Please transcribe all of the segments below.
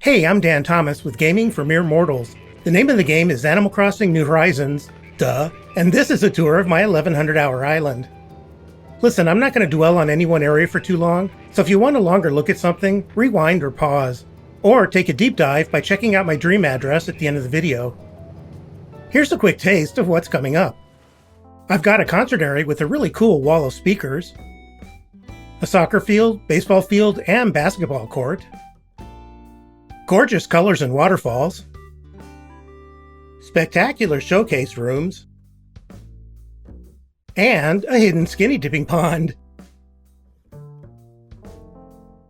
Hey, I'm Dan Thomas with Gaming for Mere Mortals. The name of the game is Animal Crossing New Horizons, duh, and this is a tour of my 1100-hour island. Listen, I'm not going to dwell on any one area for too long, so if you want a longer look at something, rewind or pause. Or take a deep dive by checking out my dream address at the end of the video. Here's a quick taste of what's coming up. I've got a concert area with a really cool wall of speakers, a soccer field, baseball field, and basketball court, gorgeous colors and waterfalls, spectacular showcase rooms, and a hidden skinny dipping pond.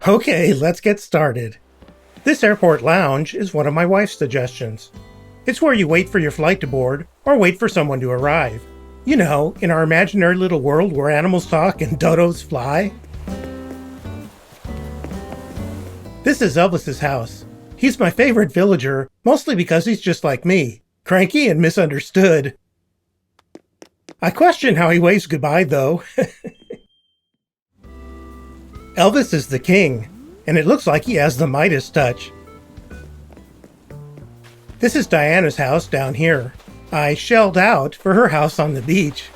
Okay, let's get started. This airport lounge is one of my wife's suggestions. It's where you wait for your flight to board or wait for someone to arrive. You know, in our imaginary little world where animals talk and dodos fly. This is Elvis's house. He's my favorite villager, mostly because he's just like me, cranky and misunderstood. I question how he waves goodbye, though. Elvis is the king, and it looks like he has the Midas touch. This is Diana's house down here. I shelled out for her house on the beach.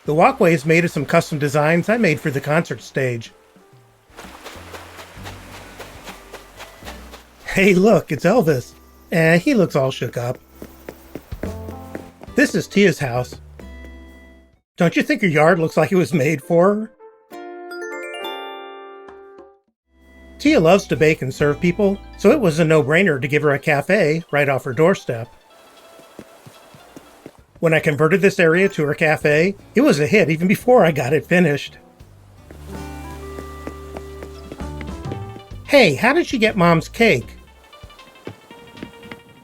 The walkway is made of some custom designs I made for the concert stage. Hey look, it's Elvis. He looks all shook up. This is Tia's house. Don't you think her yard looks like it was made for her? Tia loves to bake and serve people, so it was a no-brainer to give her a cafe right off her doorstep. When I converted this area to her cafe, it was a hit even before I got it finished. Hey, how did she get Mom's cake?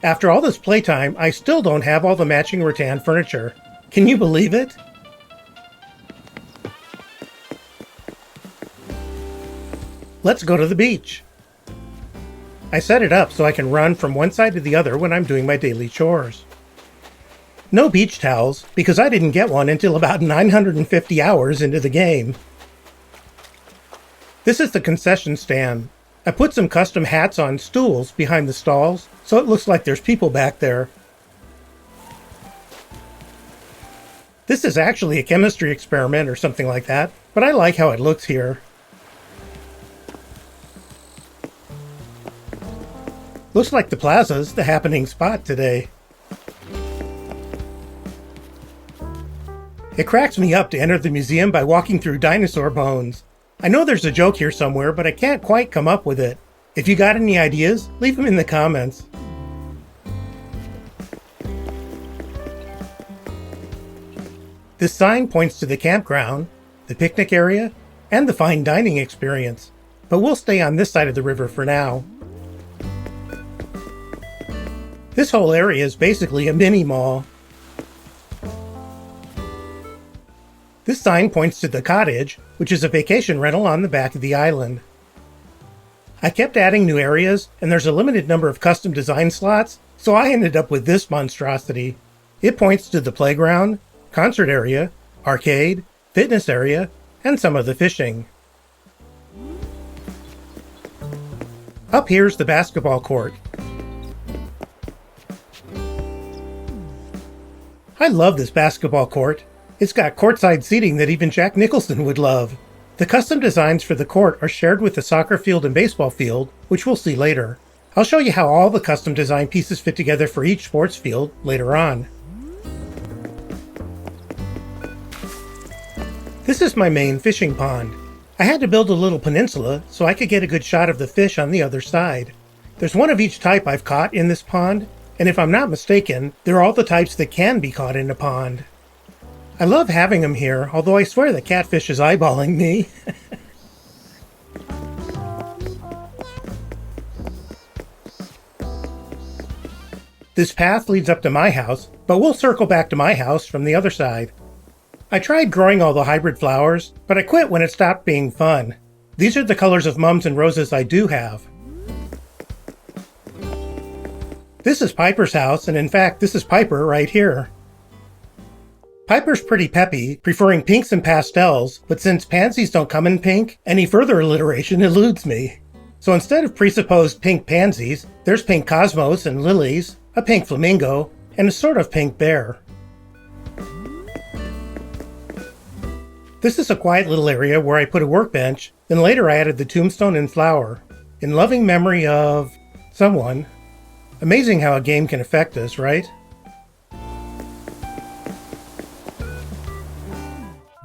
After all this playtime, I still don't have all the matching rattan furniture. Can you believe it? Let's go to the beach. I set it up so I can run from one side to the other when I'm doing my daily chores. No beach towels, because I didn't get one until about 950 hours into the game. This is the concession stand. I put some custom hats on stools behind the stalls, so it looks like there's people back there. This is actually a chemistry experiment or something like that, but I like how it looks here. Looks like the plaza's the happening spot today. It cracks me up to enter the museum by walking through dinosaur bones. I know there's a joke here somewhere, but I can't quite come up with it. If you got any ideas, leave them in the comments. This sign points to the campground, the picnic area, and the fine dining experience, but we'll stay on this side of the river for now. This whole area is basically a mini mall. This sign points to the cottage, which is a vacation rental on the back of the island. I kept adding new areas, and there's a limited number of custom design slots, so I ended up with this monstrosity. It points to the playground, concert area, arcade, fitness area, and some of the fishing. Up here's the basketball court. I love this basketball court. It's got courtside seating that even Jack Nicholson would love. The custom designs for the court are shared with the soccer field and baseball field, which we'll see later. I'll show you how all the custom design pieces fit together for each sports field later on. This is my main fishing pond. I had to build a little peninsula so I could get a good shot of the fish on the other side. There's one of each type I've caught in this pond, and if I'm not mistaken, they're all the types that can be caught in a pond. I love having them here, although I swear the catfish is eyeballing me. This path leads up to my house, but we'll circle back to my house from the other side. I tried growing all the hybrid flowers, but I quit when it stopped being fun. These are the colors of mums and roses I do have. This is Piper's house, and in fact, this is Piper right here. Piper's pretty peppy, preferring pinks and pastels, but since pansies don't come in pink, any further alliteration eludes me. So instead of presupposed pink pansies, there's pink cosmos and lilies, a pink flamingo, and a sort of pink bear. This is a quiet little area where I put a workbench, then later I added the tombstone and flower, in loving memory of someone. Amazing how a game can affect us, right?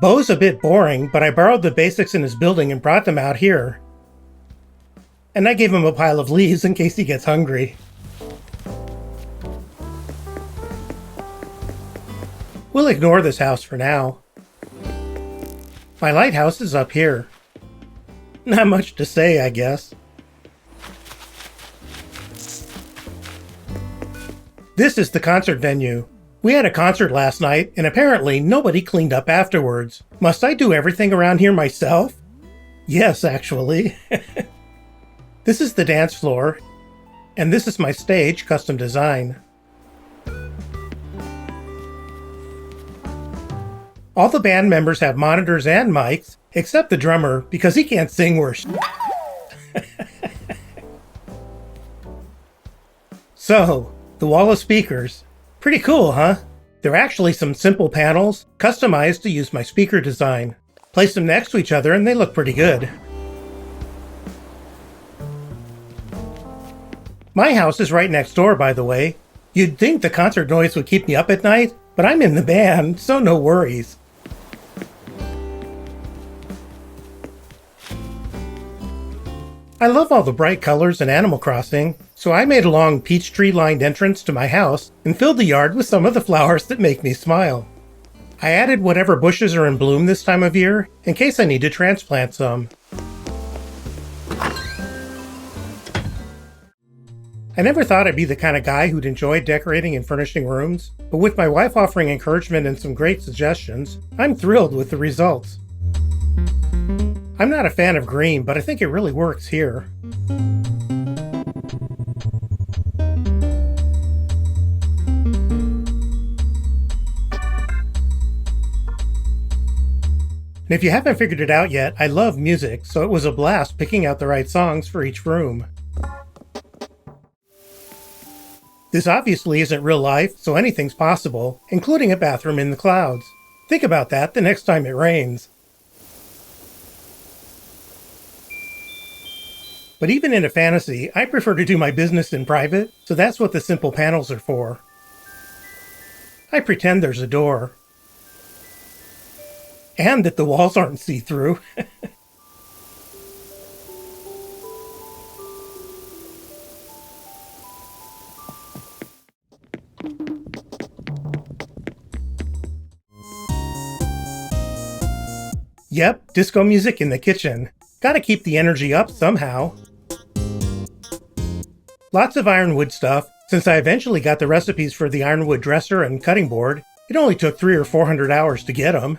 Bo's a bit boring, but I borrowed the basics in his building and brought them out here. And I gave him a pile of leaves in case he gets hungry. We'll ignore this house for now. My lighthouse is up here. Not much to say, I guess. This is the concert venue. We had a concert last night, and apparently nobody cleaned up afterwards. Must I do everything around here myself? Yes, actually. This is the dance floor, and this is my stage, custom design. All the band members have monitors and mics, except the drummer, because he can't sing worth. So, the wall of speakers. Pretty cool, huh? They're actually some simple panels, customized to use my speaker design. Place them next to each other and they look pretty good. My house is right next door, by the way. You'd think the concert noise would keep me up at night, but I'm in the band, so no worries. I love all the bright colors in Animal Crossing, so I made a long peach tree-lined entrance to my house and filled the yard with some of the flowers that make me smile. I added whatever bushes are in bloom this time of year, in case I need to transplant some. I never thought I'd be the kind of guy who'd enjoy decorating and furnishing rooms, but with my wife offering encouragement and some great suggestions, I'm thrilled with the results. I'm not a fan of green, but I think it really works here. And if you haven't figured it out yet, I love music, so it was a blast picking out the right songs for each room. This obviously isn't real life, so anything's possible, including a bathroom in the clouds. Think about that the next time it rains. But even in a fantasy, I prefer to do my business in private, so that's what the simple panels are for. I pretend there's a door. And that the walls aren't see-through. Yep, disco music in the kitchen. Gotta keep the energy up somehow. Lots of ironwood stuff. Since I eventually got the recipes for the ironwood dresser and cutting board, it only took 300 or 400 hours to get them.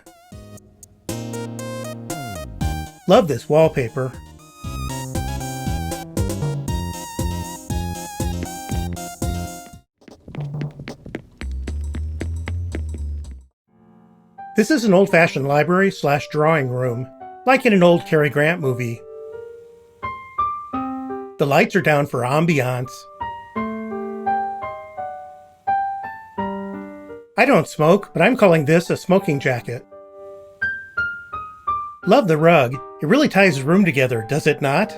Love this wallpaper. This is an old-fashioned library/drawing room, like in an old Cary Grant movie. The lights are down for ambiance. I don't smoke, but I'm calling this a smoking jacket. Love the rug. It really ties the room together, does it not?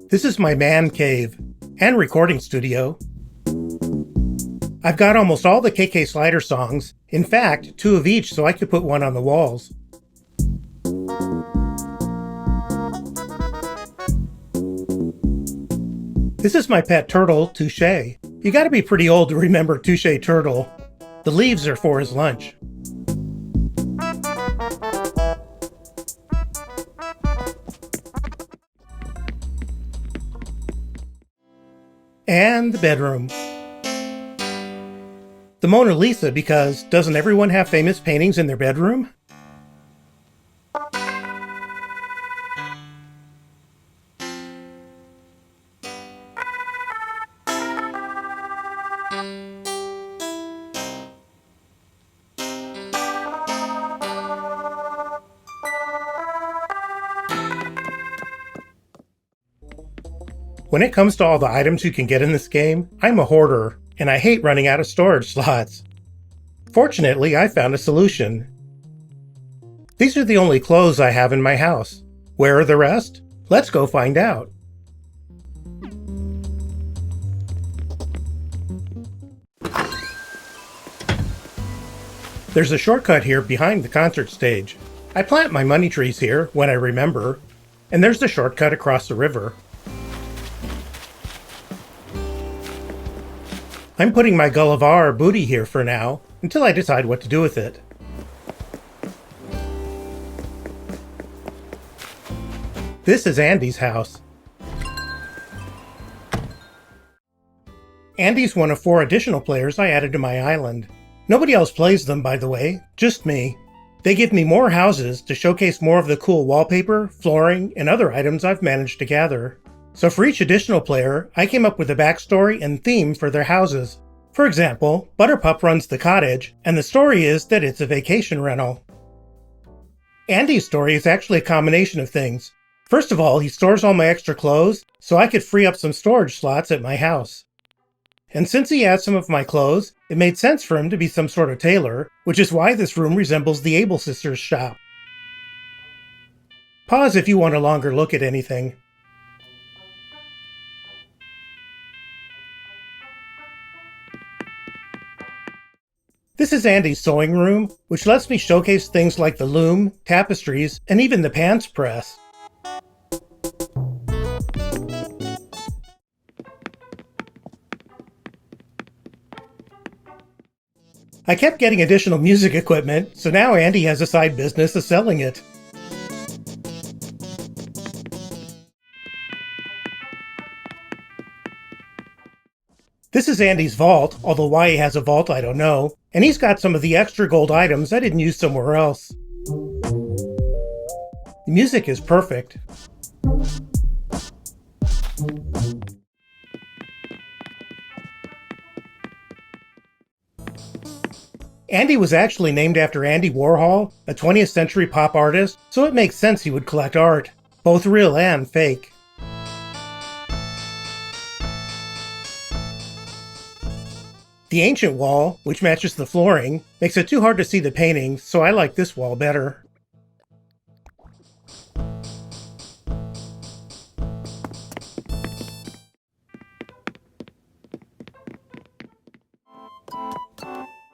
This is my man cave and recording studio. I've got almost all the KK Slider songs. In fact, 2 of each so I could put one on the walls. This is my pet turtle, Touche. You gotta be pretty old to remember Touche Turtle. The leaves are for his lunch. And the bedroom. The Mona Lisa, because doesn't everyone have famous paintings in their bedroom? When it comes to all the items you can get in this game, I'm a hoarder, and I hate running out of storage slots. Fortunately, I found a solution. These are the only clothes I have in my house. Where are the rest? Let's go find out. There's a shortcut here behind the concert stage. I plant my money trees here when I remember, and there's the shortcut across the river. I'm putting my Gullivar booty here for now, until I decide what to do with it. This is Andy's house. Andy's one of 4 additional players I added to my island. Nobody else plays them, by the way, just me. They give me more houses to showcase more of the cool wallpaper, flooring, and other items I've managed to gather. So for each additional player, I came up with a backstory and theme for their houses. For example, Butterpup runs the cottage, and the story is that it's a vacation rental. Andy's story is actually a combination of things. First of all, he stores all my extra clothes, so I could free up some storage slots at my house. And since he has some of my clothes, it made sense for him to be some sort of tailor, which is why this room resembles the Able Sisters shop. Pause if you want a longer look at anything. This is Andy's sewing room, which lets me showcase things like the loom, tapestries, and even the pants press. I kept getting additional music equipment, so now Andy has a side business of selling it. This is Andy's vault, although why he has a vault I don't know, and he's got some of the extra gold items I didn't use somewhere else. The music is perfect. Andy was actually named after Andy Warhol, a 20th century pop artist, so it makes sense he would collect art, both real and fake. The ancient wall, which matches the flooring, makes it too hard to see the paintings, so I like this wall better.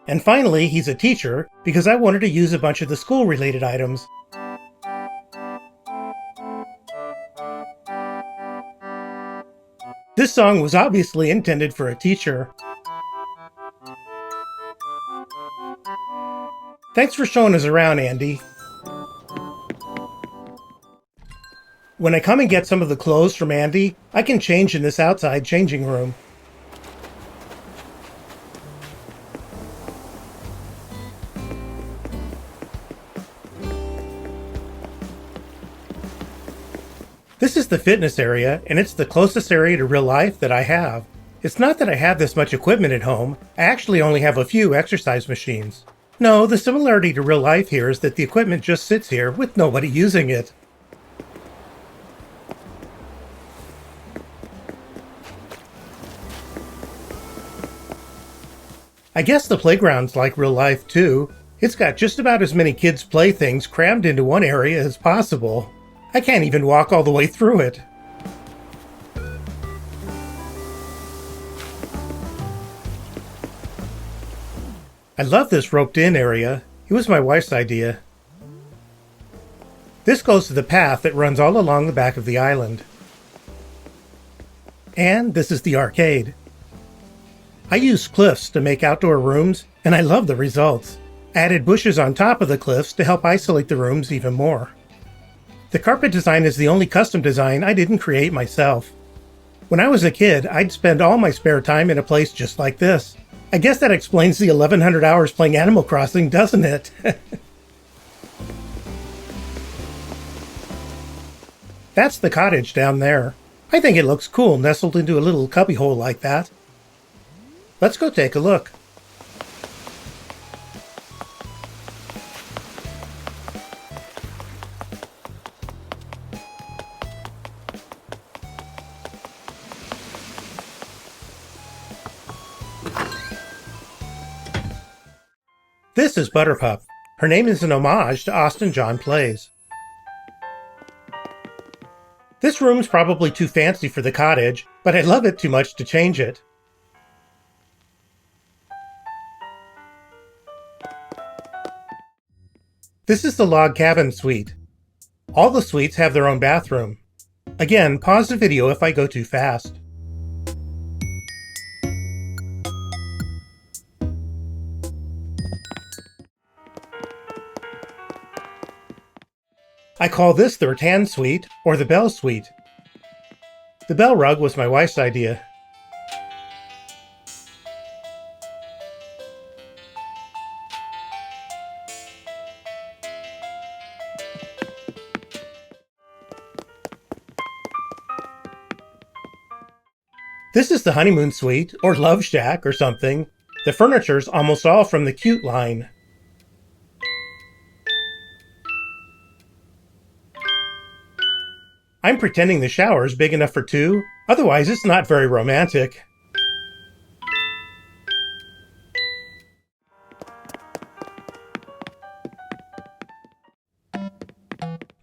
And finally, he's a teacher, because I wanted to use a bunch of the school-related items. This song was obviously intended for a teacher. Thanks for showing us around, Andy. When I come and get some of the clothes from Andy, I can change in this outside changing room. This is the fitness area, and it's the closest area to real life that I have. It's not that I have this much equipment at home, I actually only have a few exercise machines. No, the similarity to real life here is that the equipment just sits here with nobody using it. I guess the playground's like real life too. It's got just about as many kids' playthings crammed into one area as possible. I can't even walk all the way through it. I love this roped-in area. It was my wife's idea. This goes to the path that runs all along the back of the island. And this is the arcade. I used cliffs to make outdoor rooms, and I love the results. I added bushes on top of the cliffs to help isolate the rooms even more. The carpet design is the only custom design I didn't create myself. When I was a kid, I'd spend all my spare time in a place just like this. I guess that explains the 1,100 hours playing Animal Crossing, doesn't it? That's the cottage down there. I think it looks cool nestled into a little cubbyhole like that. Let's go take a look. This is Butterpup. Her name is an homage to Austin John Plays. This room's probably too fancy for the cottage, but I love it too much to change it. This is the log cabin suite. All the suites have their own bathroom. Again, pause the video if I go too fast. I call this the rattan suite, or the bell suite. The bell rug was my wife's idea. This is the honeymoon suite, or love shack, or something. The furniture's almost all from the Cute line. I'm pretending the shower's big enough for two, otherwise it's not very romantic.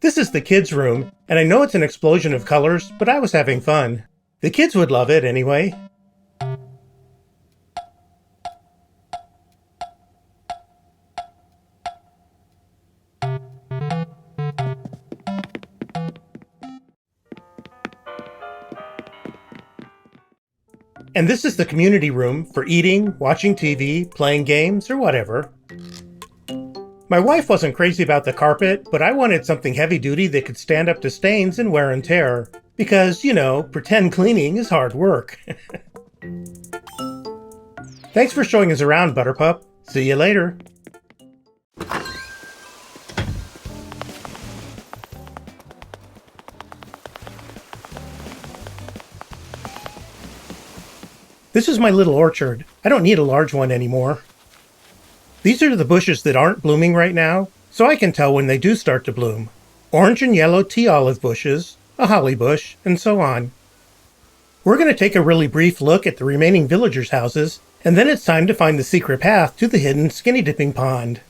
This is the kids' room, and I know it's an explosion of colors, but I was having fun. The kids would love it anyway. And this is the community room for eating, watching TV, playing games, or whatever. My wife wasn't crazy about the carpet, but I wanted something heavy-duty that could stand up to stains and wear and tear. Because, you know, pretend cleaning is hard work. Thanks for showing us around, Butterpup. See you later. This is my little orchard. I don't need a large one anymore. These are the bushes that aren't blooming right now, so I can tell when they do start to bloom. Orange and yellow tea olive bushes, a holly bush, and so on. We're going to take a really brief look at the remaining villagers' houses, and then it's time to find the secret path to the hidden skinny dipping pond.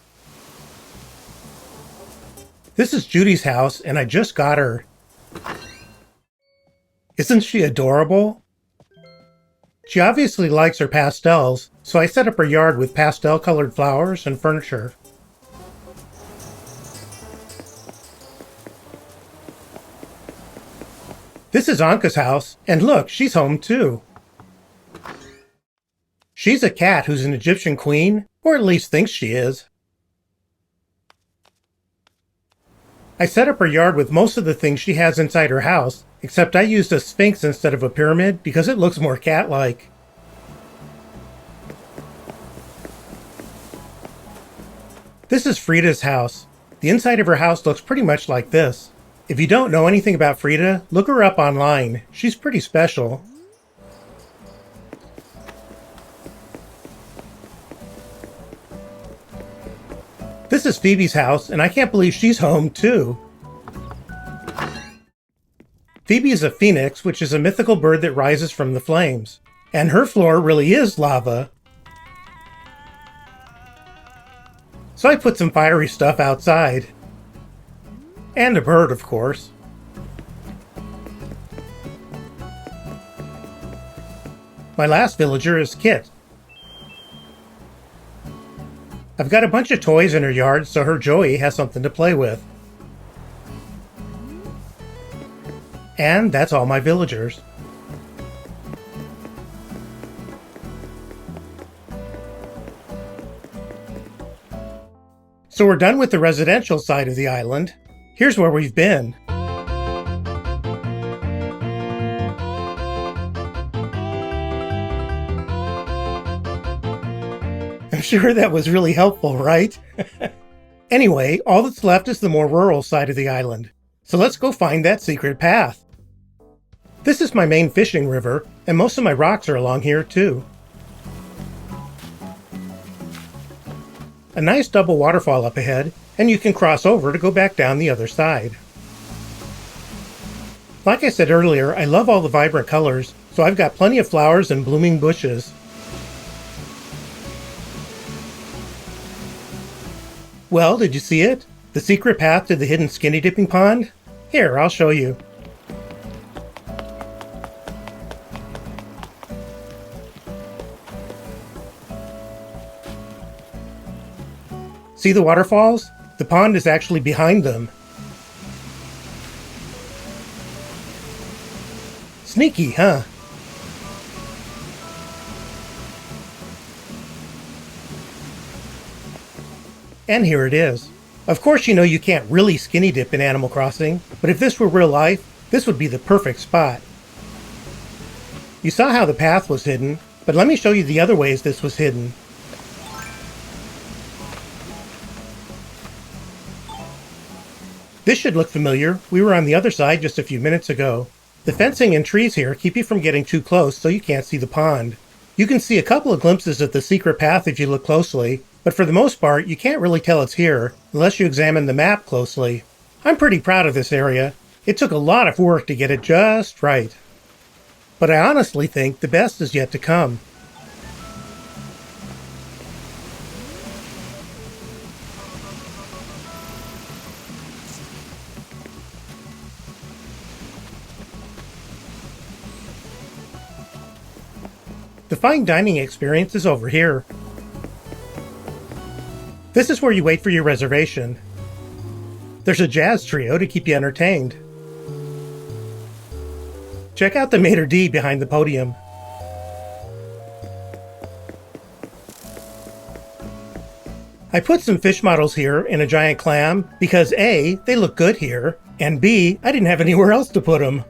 This is Judy's house, and I just got her. Isn't she adorable? She obviously likes her pastels, so I set up her yard with pastel-colored flowers and furniture. This is Anka's house, and look, she's home too. She's a cat who's an Egyptian queen, or at least thinks she is. I set up her yard with most of the things she has inside her house, except I used a sphinx instead of a pyramid because it looks more cat-like. This is Frida's house. The inside of her house looks pretty much like this. If you don't know anything about Frida, look her up online. She's pretty special. This is Phoebe's house, and I can't believe she's home too. Phoebe is a phoenix, which is a mythical bird that rises from the flames. And her floor really is lava. So I put some fiery stuff outside. And a bird, of course. My last villager is Kit. I've got a bunch of toys in her yard, so her Joey has something to play with. And that's all my villagers. So we're done with the residential side of the island. Here's where we've been. I'm sure that was really helpful, right? Anyway, all that's left is the more rural side of the island. So let's go find that secret path. This is my main fishing river, and most of my rocks are along here too. A nice double waterfall up ahead, and you can cross over to go back down the other side. Like I said earlier, I love all the vibrant colors, so I've got plenty of flowers and blooming bushes. Well, did you see it? The secret path to the hidden skinny dipping pond? Here, I'll show you. See the waterfalls? The pond is actually behind them. Sneaky, huh? And here it is. Of course, you know you can't really skinny dip in Animal Crossing, but if this were real life, this would be the perfect spot. You saw how the path was hidden, but let me show you the other ways this was hidden. This should look familiar. We were on the other side just a few minutes ago. The fencing and trees here keep you from getting too close so you can't see the pond. You can see a couple of glimpses of the secret path if you look closely, but for the most part, you can't really tell it's here unless you examine the map closely. I'm pretty proud of this area. It took a lot of work to get it just right. But I honestly think the best is yet to come. The fine dining experience is over here. This is where you wait for your reservation. There's a jazz trio to keep you entertained. Check out the maitre d' behind the podium. I put some fish models here and a giant clam because A, they look good here, and B, I didn't have anywhere else to put them.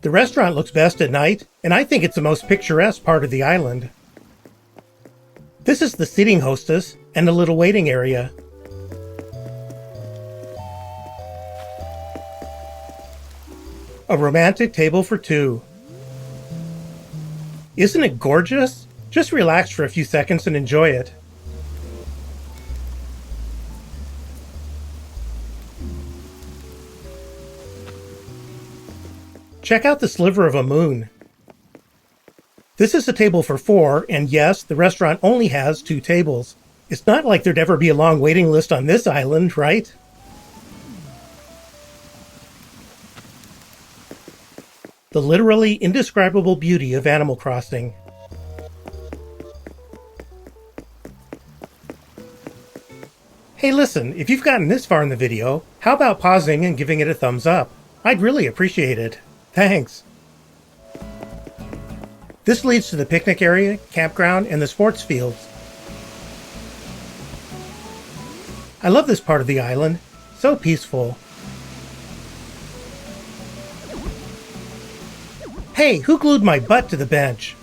The restaurant looks best at night, and I think it's the most picturesque part of the island. This is the seating hostess and a little waiting area. A romantic table for two. Isn't it gorgeous? Just relax for a few seconds and enjoy it. Check out the sliver of a moon. This is a table for four, and yes, the restaurant only has 2 tables. It's not like there'd ever be a long waiting list on this island, right? The literally indescribable beauty of Animal Crossing. Hey listen, if you've gotten this far in the video, how about pausing and giving it a thumbs up? I'd really appreciate it. Thanks. This leads to the picnic area, campground, and the sports fields. I love this part of the island. So peaceful. Hey, who glued my butt to the bench?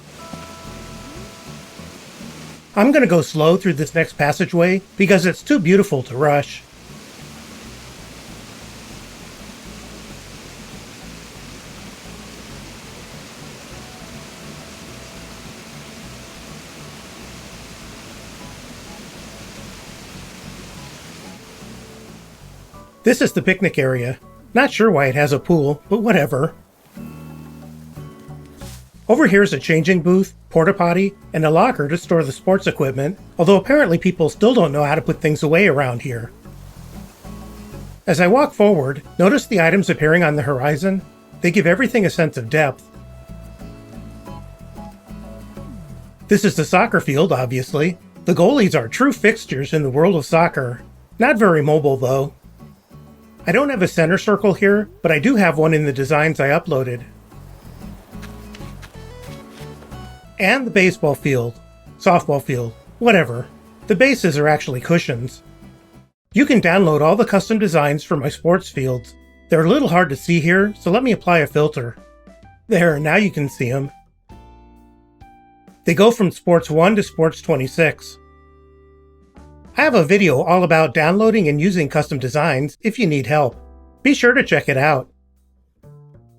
I'm gonna go slow through this next passageway because it's too beautiful to rush. This is the picnic area. Not sure why it has a pool, but whatever. Over here is a changing booth, porta potty, and a locker to store the sports equipment, although apparently people still don't know how to put things away around here. As I walk forward, notice the items appearing on the horizon? They give everything a sense of depth. This is the soccer field, obviously. The goalies are true fixtures in the world of soccer. Not very mobile, though. I don't have a center circle here, but I do have one in the designs I uploaded. And the baseball field, softball field, whatever. The bases are actually cushions. You can download all the custom designs for my sports fields. They're a little hard to see here, so let me apply a filter. There, now you can see them. They go from Sports 1 to Sports 26. I have a video all about downloading and using custom designs if you need help. Be sure to check it out.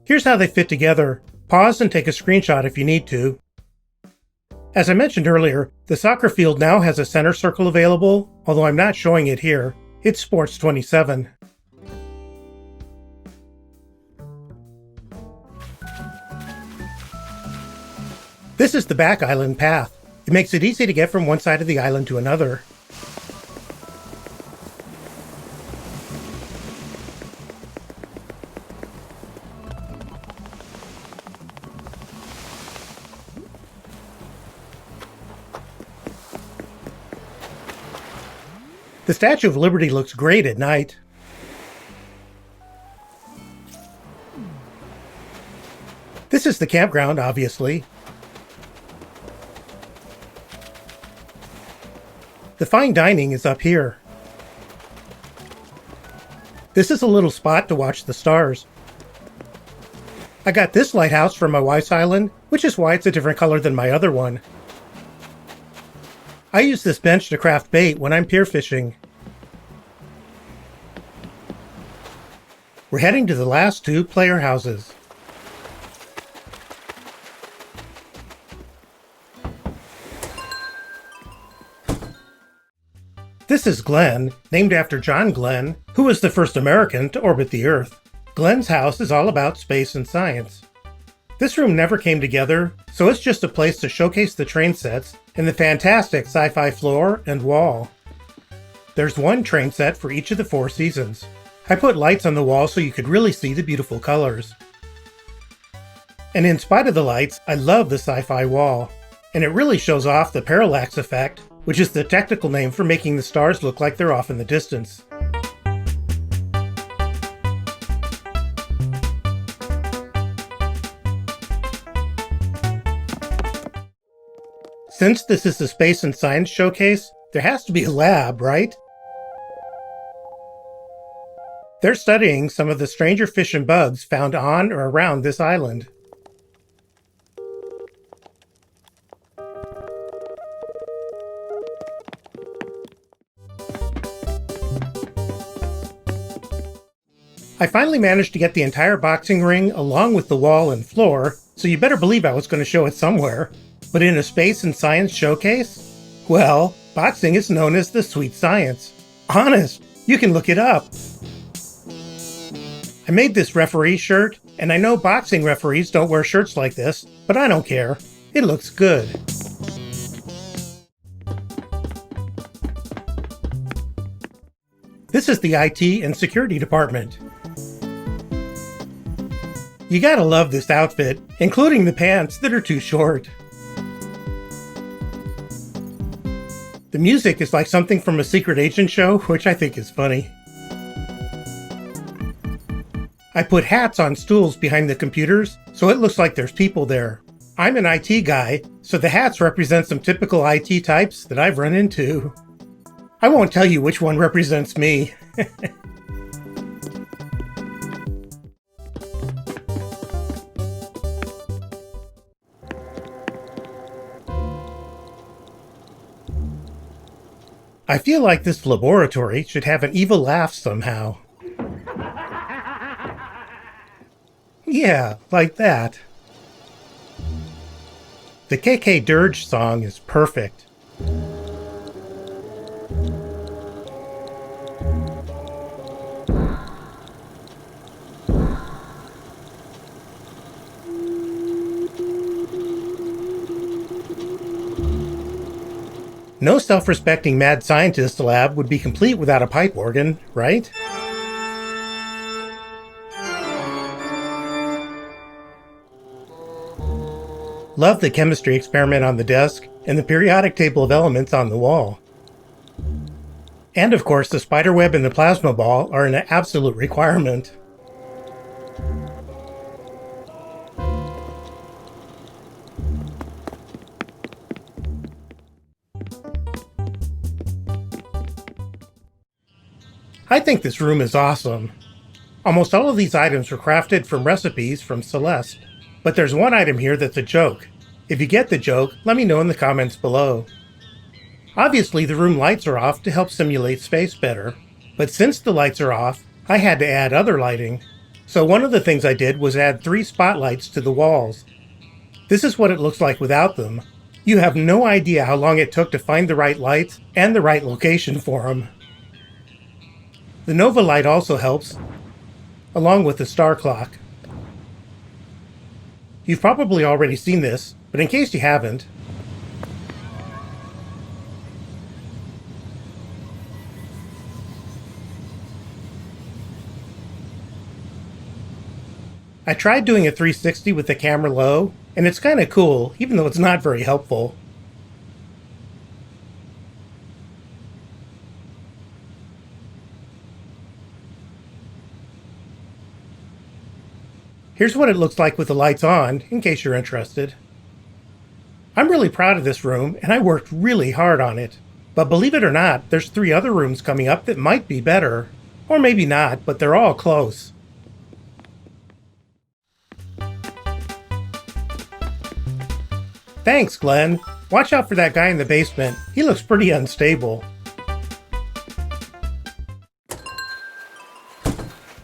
Here's how they fit together. Pause and take a screenshot if you need to. As I mentioned earlier, the soccer field now has a center circle available, although I'm not showing it here. It's Sports 27. This is the back island path. It makes it easy to get from one side of the island to another. The Statue of Liberty looks great at night. This is the campground, obviously. The fine dining is up here. This is a little spot to watch the stars. I got this lighthouse from my wife's island, which is why it's a different color than my other one. I use this bench to craft bait when I'm pier fishing. We're heading to the last two player houses. This is Glenn, named after John Glenn, who was the first American to orbit the Earth. Glenn's house is all about space and science. This room never came together, so it's just a place to showcase the train sets and the fantastic sci-fi floor and wall. There's one train set for each of the 4 seasons. I put lights on the wall so you could really see the beautiful colors. And in spite of the lights, I love the sci-fi wall. And it really shows off the parallax effect, which is the technical name for making the stars look like they're off in the distance. Since this is the Space and Science Showcase, there has to be a lab, right? They're studying some of the stranger fish and bugs found on or around this island. I finally managed to get the entire boxing ring along with the wall and floor, so you better believe I was going to show it somewhere. But in a Space and Science Showcase? Well, boxing is known as the sweet science. Honest, you can look it up. I made this referee shirt, and I know boxing referees don't wear shirts like this, but I don't care. It looks good. This is the IT and security department. You gotta love this outfit, including the pants that are too short. The music is like something from a secret agent show, which I think is funny. I put hats on stools behind the computers, so it looks like there's people there. I'm an IT guy, so the hats represent some typical IT types that I've run into. I won't tell you which one represents me. I feel like this laboratory should have an evil laugh somehow. Yeah, like that. The KK Dirge song is perfect. No self-respecting mad scientist lab would be complete without a pipe organ, right? Love the chemistry experiment on the desk and the periodic table of elements on the wall. And of course, the spider web and the plasma ball are an absolute requirement. I think this room is awesome. Almost all of these items were crafted from recipes from Celeste. But there's one item here that's a joke. If you get the joke, let me know in the comments below. Obviously, the room lights are off to help simulate space better. But since the lights are off, I had to add other lighting. So one of the things I did was add 3 spotlights to the walls. This is what it looks like without them. You have no idea how long it took to find the right lights and the right location for them. The Nova light also helps, along with the star clock. You've probably already seen this, but in case you haven't, I tried doing a 360 with the camera low, and it's kinda cool, even though it's not very helpful. Here's what it looks like with the lights on, in case you're interested. I'm really proud of this room, and I worked really hard on it. But believe it or not, there's 3 other rooms coming up that might be better. Or maybe not, but they're all close. Thanks, Glenn. Watch out for that guy in the basement. He looks pretty unstable.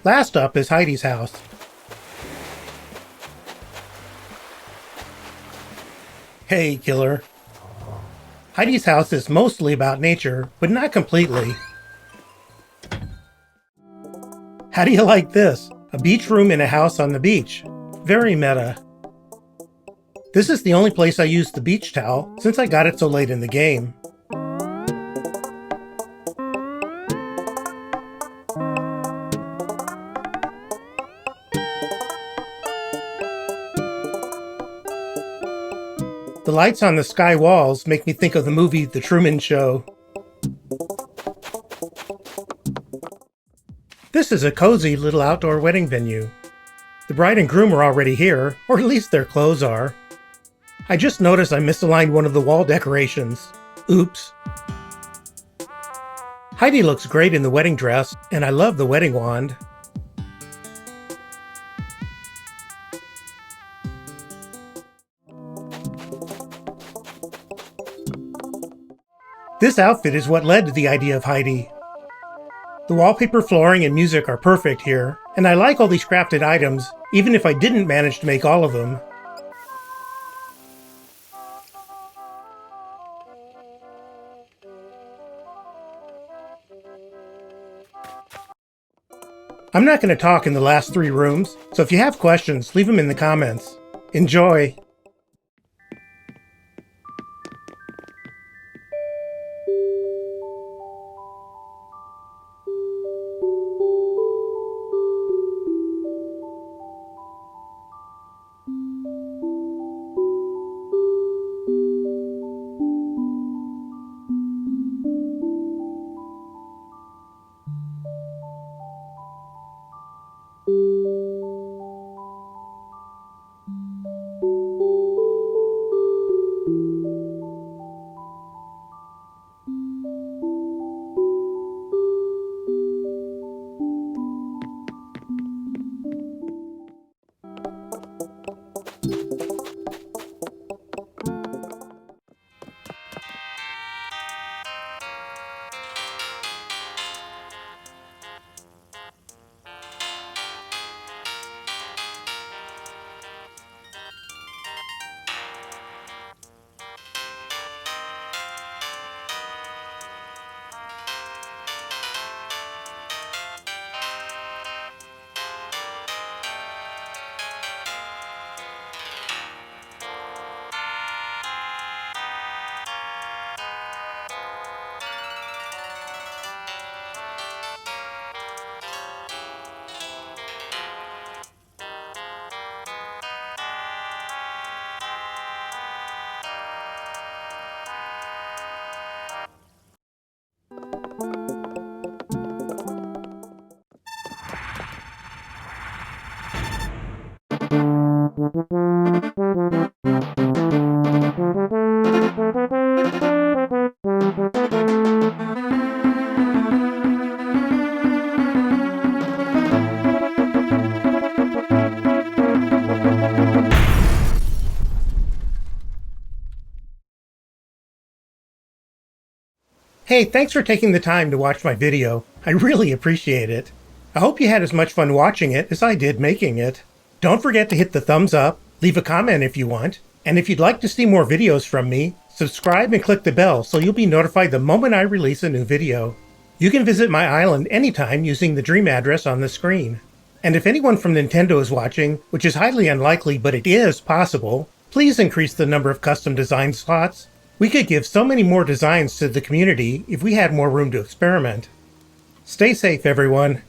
Last up is Heidi's house. Hey, killer. Heidi's house is mostly about nature, but not completely. How do you like this? A beach room in a house on the beach. Very meta. This is the only place I use the beach towel, since I got it so late in the game. The lights on the sky walls make me think of the movie The Truman Show. This is a cozy little outdoor wedding venue. The bride and groom are already here, or at least their clothes are. I just noticed I misaligned one of the wall decorations. Oops. Heidi looks great in the wedding dress, and I love the wedding wand. This outfit is what led to the idea of Heidi. The wallpaper, flooring, and music are perfect here, and I like all these crafted items, even if I didn't manage to make all of them. I'm not going to talk in the last 3 rooms, so if you have questions, leave them in the comments. Enjoy! Hey, thanks for taking the time to watch my video. I really appreciate it. I hope you had as much fun watching it as I did making it. Don't forget to hit the thumbs up, leave a comment if you want, and if you'd like to see more videos from me, subscribe and click the bell so you'll be notified the moment I release a new video. You can visit my island anytime using the Dream address on the screen. And if anyone from Nintendo is watching, which is highly unlikely but it is possible, please increase the number of custom design slots. We could give so many more designs to the community if we had more room to experiment. Stay safe, everyone.